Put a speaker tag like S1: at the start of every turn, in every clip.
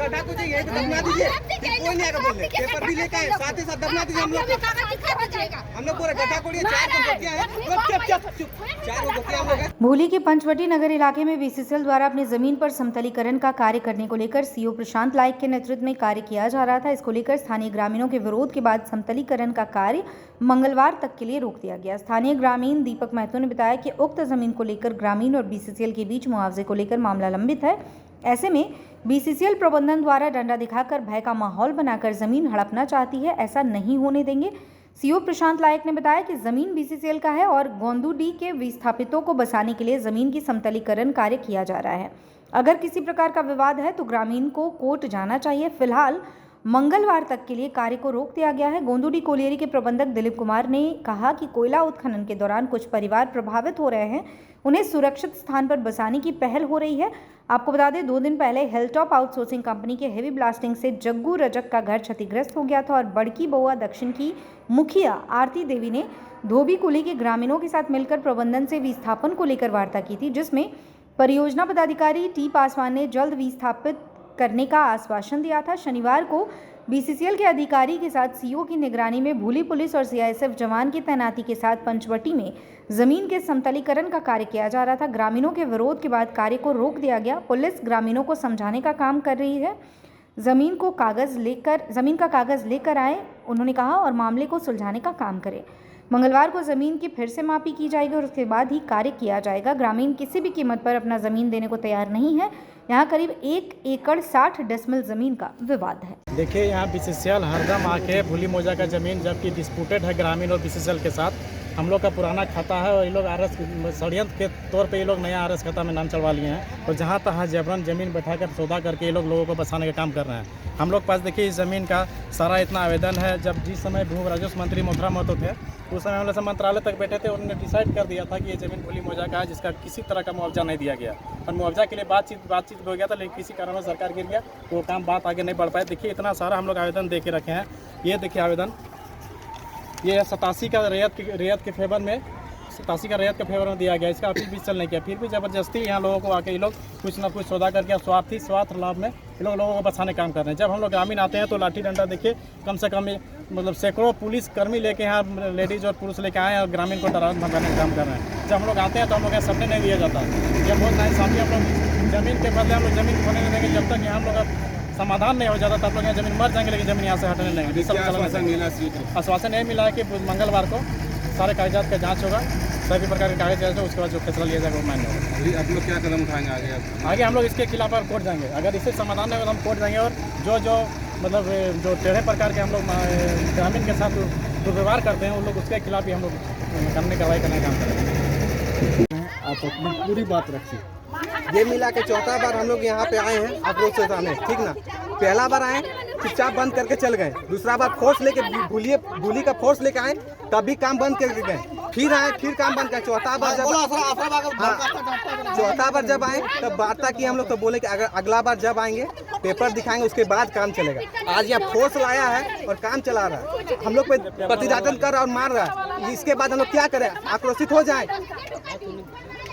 S1: गड्ढा को चाहिए तो दबना दीजिए, कोई नहीं आएगा बोलने, पेपर भी लेके आए साथ ही साथ दबना दीजिए। हम लोग पूरा गड्ढा कोड़िए, 4 गोटियां हैं, चुप 4 गोटियां हम लोग हैं।
S2: भूली के पंचवटी नगर इलाके में बीसीसीएल द्वारा अपनी जमीन पर समतलीकरण का कार्य करने को लेकर सीओ प्रशांत लायक के नेतृत्व में कार्य किया जा रहा था। इसको लेकर स्थानीय ग्रामीणों के विरोध के बाद समतलीकरण का कार्य मंगलवार तक के लिए रोक दिया गया। स्थानीय ग्रामीण दीपक महतो ने बताया कि उक्त जमीन को लेकर ग्रामीण और बीसीसीएल के बीच मुआवजे को लेकर मामला लंबित है। ऐसे में बीसीसीएल प्रबंधन द्वारा डंडा दिखाकर भय का माहौल बनाकर जमीन हड़पना चाहती है, ऐसा नहीं होने देंगे। सीओ प्रशांत लायक ने बताया कि जमीन बीसीसीएल का है और गोंदूडी के विस्थापितों को बसाने के लिए जमीन की समतलीकरण कार्य किया जा रहा है। अगर किसी प्रकार का विवाद है तो ग्रामीण को कोर्ट जाना चाहिए। फिलहाल मंगलवार तक के लिए कार्य को रोक दिया गया है। गोंदूडी कोलियरी के प्रबंधक दिलीप कुमार ने कहा कि कोयला उत्खनन के दौरान कुछ परिवार प्रभावित हो रहे हैं, उन्हें सुरक्षित स्थान पर बसाने की पहल हो रही है। आपको बता दें 2 दिन पहले हिलटॉप आउटसोर्सिंग कंपनी के हेवी ब्लास्टिंग से जग्गू रजक का घर क्षतिग्रस्त हो गया था और बड़की बउआ दक्षिण की मुखिया आरती देवी ने धोबी कुली के ग्रामीणों के साथ मिलकर प्रबंधन से विस्थापन को लेकर वार्ता की थी, जिसमें परियोजना पदाधिकारी टी पासवान ने जल्द विस्थापित करने का आश्वासन दिया था। शनिवार को बीसीसीएल के अधिकारी के साथ सीओ की निगरानी में भूली पुलिस और सीआईएसएफ जवान की तैनाती के साथ पंचवटी में जमीन के समतलीकरण का कार्य किया जा रहा था। ग्रामीणों के विरोध के बाद कार्य को रोक दिया गया। पुलिस ग्रामीणों को समझाने का काम कर रही है, जमीन का कागज लेकर आए उन्होंने कहा, और मामले को सुलझाने का काम करें। मंगलवार को जमीन की फिर से मापी की जाएगी और उसके बाद ही कार्य किया जाएगा। ग्रामीण किसी भी कीमत पर अपना जमीन देने को तैयार नहीं है। यहाँ करीब 1 एकड़ 60 डेसिमल जमीन का विवाद है।
S3: देखिए, यहाँ बीसीसीएल हरदम आके भूली मोजा का जमीन जबकि डिस्प्यूटेड है ग्रामीण और बीसीसीएल के साथ, हम लोग का पुराना खाता है और ये लोग आरएस षड्यंत्र के तौर पे ये लोग नया आरएस खाता में नाम चढ़वा लिए हैं और जहाँ तहाँ जबरन जमीन बैठाकर सौदा करके ये लोगों को बसाने का काम कर रहे हैं। हम लोग पास देखिए इस ज़मीन का सारा इतना आवेदन है। जब जिस समय भूमि राजस्व मंत्री मोथरा महतो थे उस समय हम लोग मंत्रालय तक बैठे थे, उन्होंने डिसाइड कर दिया था कि ये ज़मीन भूली मोजा का है जिसका किसी तरह का मुआवजा नहीं दिया गया और मुआवजा के लिए बातचीत हो गया था, लेकिन किसी कारण सरकार गिर गया, वो काम बात आगे नहीं बढ़ पाए। देखिए इतना सारा हम लोग आवेदन दे के रखे हैं। ये देखिए आवेदन, ये 87 का रियायत के फेवर में 87 का रियायत के फेवर में दिया गया, इसका अपील भी चल नहीं किया। फिर भी ज़बरदस्ती यहाँ लोगों को आके ये लोग कुछ ना कुछ सौदा करके स्वार्थ लाभ में ये लोगों को बचाने काम कर रहे हैं। जब हम लोग ग्रामीण आते हैं तो लाठी डंडा देखिए कम से कम मतलब सैकड़ों पुलिस कर्मी लेके यहाँ लेडीज़ और पुरुष लेके आए और ग्रामीण को डराने भगाने का काम कर रहे हैं। जब हम लोग आते हैं तो हम लोग यहाँ सबने नहीं दिया जाता। ये बहुत नाइंसाफ़ी, हम लोग ज़मीन के बदले हम लोग ज़मीन खोने नहीं देंगे। जब तक यहाँ हम लोग का समाधान नहीं हो जाता तब लोग यहाँ ज़मीन मर जाएंगे, लेकिन ज़मीन यहाँ से हटने नहीं। आश्वासन यही मिला है कि मंगलवार को सारे कागजात का जाँच होगा, सभी प्रकार के कागज जाँच, उसके बाद जो फैसला लिया जाएगा वो मान्य होगा।
S1: आप लोग क्या कदम उठाएंगे आगे
S3: हम लोग इसके खिलाफ कोर्ट जाएंगे। अगर इससे समाधान नहीं होगा तो हम कोर्ट जाएंगे और जो मतलब जो टेढ़े प्रकार के हम लोग ग्रामीण के साथ दुर्व्यवहार करते हैं उन लोग उसके खिलाफ भी हम लोग कानूनी कार्रवाई करने का काम करेंगे।
S1: आप अपनी पूरी बात रखिए। ये मिला के चौथा बार हम लोग यहाँ पे आए हैं अप्रोच से सामने, ठीक ना। पहला बार आए चुपचाप बंद करके चल गए, दूसरा बार फोर्स लेके भूली का फोर्स लेके आए तब भी काम बंद करके गए, फिर आए फिर काम बंद कर। चौथा बार जब आए तब वार्ता की हम लोग, तो बोले कि अगर अगला बार जब आएंगे पेपर दिखाएंगे उसके बाद काम चलेगा। आज यहाँ फोर्स लाया है और काम चला रहा है, हम लोग पे प्रतिदान कर रहा और मार रहा है। इसके बाद हम लोग क्या करें, आक्रोशित हो जाए।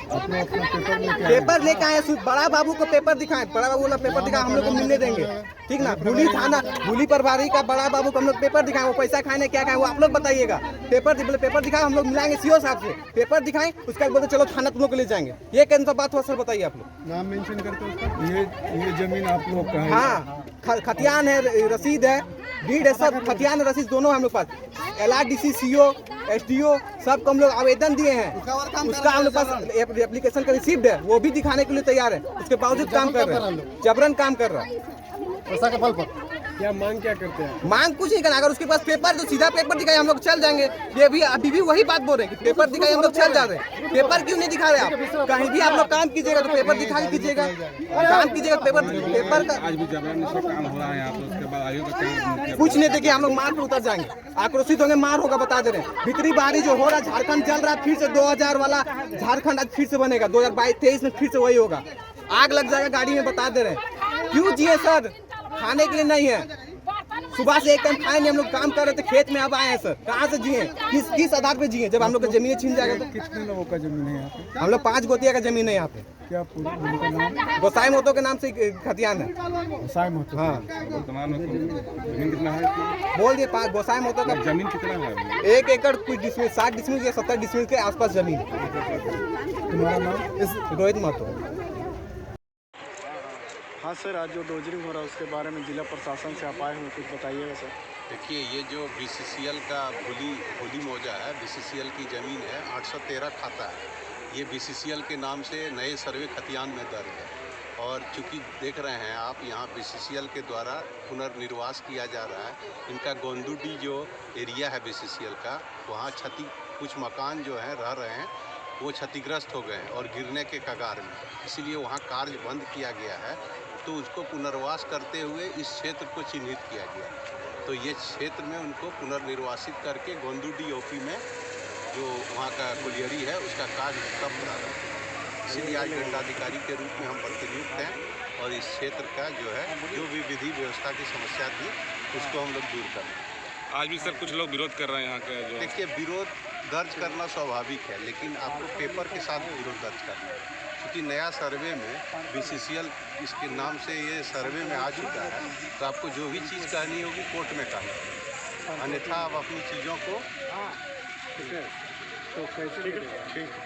S1: पेपर लेके आए, बड़ा बाबू को पेपर दिखाएं, बड़ा बाबू वाला पेपर दिखाएं, हम लोग को मिलने देंगे, ठीक ना। भूली थाना भूली प्रभारी का बड़ा बाबू को हम लोग पेपर दिखाएं, वो पैसा खाने क्या खाएं वो आप लोग बताइएगा। पेपर दिखाएं, हम लोग मिलाएंगे सीओ साहब से, पेपर दिखाएं, उसके बाद बोलते चलो थाना तुम लोग को ले जाएंगे। ये कैसे सा बात हुआ सर, बताइए आप लोग।
S4: नाम मेंशन करते ये जमीन आप लोग का है?
S1: हाँ, खतियान है, रसीद है, डीड है, सब खतियान रसीद दोनों हम लोग पास। LRDC CO SDO सबको हम लोग आवेदन दिए हैं, उसका हम लोग पास एप्लीकेशन का रिसीव्ड है, वो भी दिखाने के लिए तैयार है। उसके बावजूद काम कर रहे हैं, जबरन काम कर रहा है।
S4: पैसा का फल पर क्या मांग क्या करते हैं?
S1: मांग कुछ नहीं करना, अगर उसके पास पेपर तो सीधा पेपर दिखाए हम लोग चल जाएंगे। ये भी अभी भी वही बात बोल रहे हैं कि पेपर दिखाए हम लोग चल जा रहे हैं। पेपर क्यों नहीं दिखा रहे आप? कहीं भी आप लोग काम कीजिएगा तो पेपर दिखा के कीजिएगा, काम कीजिएगा पेपर का।
S4: आज भी जबरन से काम हो रहा है यहाँ पे, उसके बाद आगे का
S1: कुछ नहीं, देखिए हम लोग मार्ग पर उतर जाएंगे, आक्रोशित होंगे, मार होगा, बता दे रहे हैं। भीतरी बाहरी जो हो रहा है, झारखंड चल रहा है, फिर से 2000 वाला झारखंड आज फिर से बनेगा, 2022-23 में फिर से वही होगा, आग लग जाएगा गाड़ी में, बता दे रहे हैं। क्यों जिए सर? खाने के लिए नहीं है, सुबह से एक टाइम खाए नहीं, हम लोग काम कर रहे थे खेत में, अब आए हैं सर। कहाँ से जिए, किस आधार पे जिए जब हम लोग का जमीन छीन जाएगा तो?
S4: कितने लोगों का जमीन है यहाँ पे?
S1: हम लोग 5 गोतिया का जमीन है यहाँ पे।
S4: क्या पूरी भूमि का नाम?
S1: गोसाई मोतो के नाम से खतियान है।
S4: गोसाई महतो।
S1: हाँ
S4: वर्तमान में जमीन कितना है इसमें?
S1: बोल दिए 5 गोसाई मोतो का
S4: जमीन कितना है?
S1: 1 एकड़ कुछ डिसमिल, 60 डिसमिल या 70 डिसमिल के आसपास जमीन।
S4: तुम्हारा नाम?
S1: रोहित महतो।
S4: हाँ सर, आज जो डोजरिंग हो रहा है उसके बारे में जिला प्रशासन से आप आए हुए, कुछ बताइएगा सर।
S5: देखिए, ये जो BCCL का भूली मौजा है, BCCL की ज़मीन है, 813 खाता है। ये BCCL के नाम से नए सर्वे खतियान में दर्ज है। और चूँकि देख रहे हैं आप, यहाँ BCCL के द्वारा पुनर्निर्वास किया जा रहा है। इनका गोंदुडी जो एरिया है BCCL का, वहाँ कुछ मकान जो हैं रह रहे हैं, वो क्षतिग्रस्त हो गए हैं और गिरने के कगार में, इसलिए वहाँ कार्य बंद किया गया है। तो उसको पुनर्वास करते हुए इस क्षेत्र को चिन्हित किया गया। तो ये क्षेत्र में उनको पुनर्निर्वासित करके गोंदुडी OP में जो वहाँ का कुलियरी है उसका कार्य तब प्रारंभ हुआ। इसीलिए आज दंडाधिकारी के रूप में हम प्रतिनियुक्त हैं और इस क्षेत्र का जो है जो भी विधि व्यवस्था की समस्या थी उसको हम लोग दूर कर रहे हैं।
S6: आज भी सर कुछ लोग विरोध कर रहे हैं यहाँ का जो।
S5: देखिए, विरोध दर्ज करना स्वाभाविक है, लेकिन आपको पेपर के साथ विरोध दर्ज करना है। क्योंकि नया सर्वे में BCCL इसके नाम से ये सर्वे में आ चुका है, तो आपको जो भी चीज़ कहनी होगी कोर्ट में कहना, अन्यथा आप अपनी चीज़ों को
S4: ठीक है, तो कैसे? ठीक है।